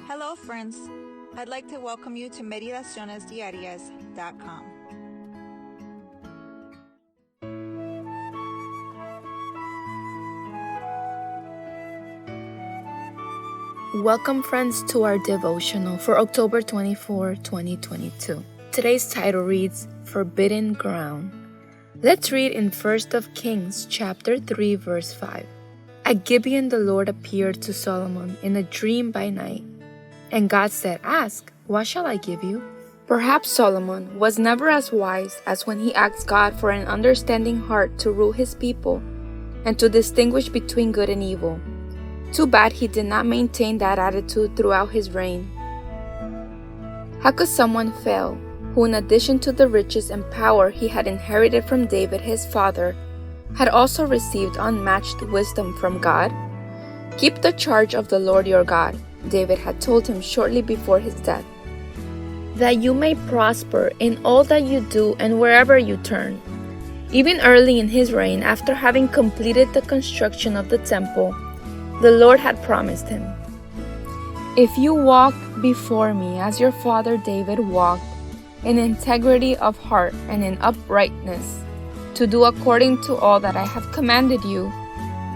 Hello friends, I'd like to welcome you to Meditaciones Diarias.com. Welcome friends to our devotional for October 24, 2022. Today's title reads, Forbidden Ground. Let's read in 1 Kings chapter 3 verse 5. At Gibeon the Lord appeared to Solomon in a dream by night. And God said, Ask, what shall I give you? Perhaps Solomon was never as wise as when he asked God for an understanding heart to rule his people and to distinguish between good and evil. Too bad he did not maintain that attitude throughout his reign. How could someone fail who, in addition to the riches and power he had inherited from David his father, had also received unmatched wisdom from God? Keep the charge of the Lord your God, David had told him shortly before his death, that you may prosper in all that you do and wherever you turn. Even early in his reign, after having completed the construction of the temple, the Lord had promised him, If you walk before me as your father David walked, in integrity of heart and in uprightness, to do according to all that I have commanded you,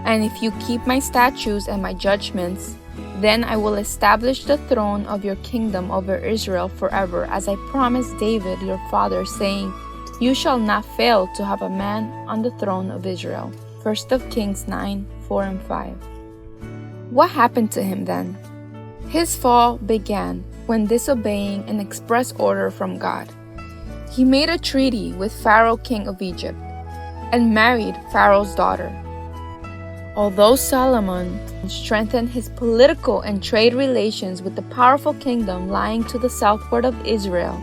and if you keep my statutes and my judgments, then I will establish the throne of your kingdom over Israel forever, as I promised David your father, saying, You shall not fail to have a man on the throne of Israel. 1 Kings 9, 4 and 5. What happened to him then? His fall began when disobeying an express order from God. He made a treaty with Pharaoh, king of Egypt, and married Pharaoh's daughter. Although Solomon strengthened his political and trade relations with the powerful kingdom lying to the southward of Israel,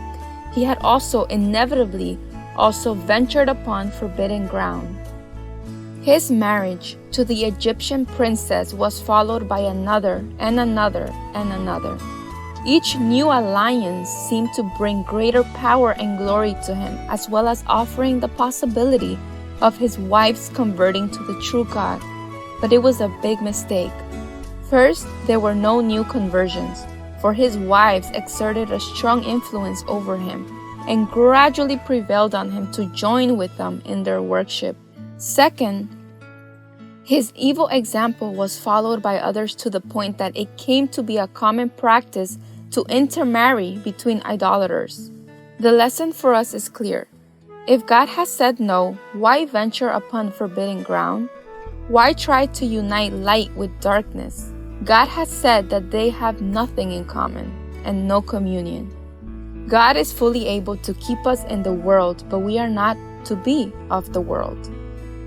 he had also inevitably ventured upon forbidden ground. His marriage to the Egyptian princess was followed by another and another and another. Each new alliance seemed to bring greater power and glory to him, as well as offering the possibility of his wife's converting to the true God. But it was a big mistake. First, there were no new conversions, for his wives exerted a strong influence over him and gradually prevailed on him to join with them in their worship. Second, his evil example was followed by others to the point that it came to be a common practice to intermarry between idolaters. The lesson for us is clear. If God has said no, why venture upon forbidden ground? Why try to unite light with darkness? God has said that they have nothing in common and no communion. God is fully able to keep us in the world, but we are not to be of the world.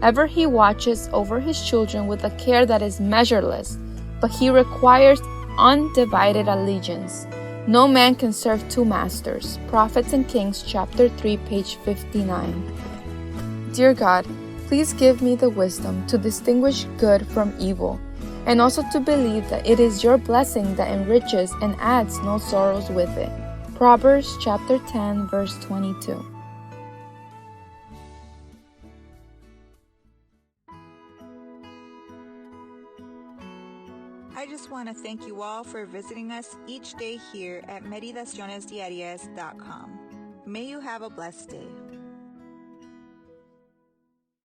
Ever He watches over His children with a care that is measureless, but He requires undivided allegiance. No man can serve two masters. Prophets and Kings, chapter 3, page 59. Dear God, please give me the wisdom to distinguish good from evil, and also to believe that it is your blessing that enriches and adds no sorrows with it. Proverbs chapter 10, verse 22. I just want to thank you all for visiting us each day here at Meditacionesdiarias.com. May you have a blessed day.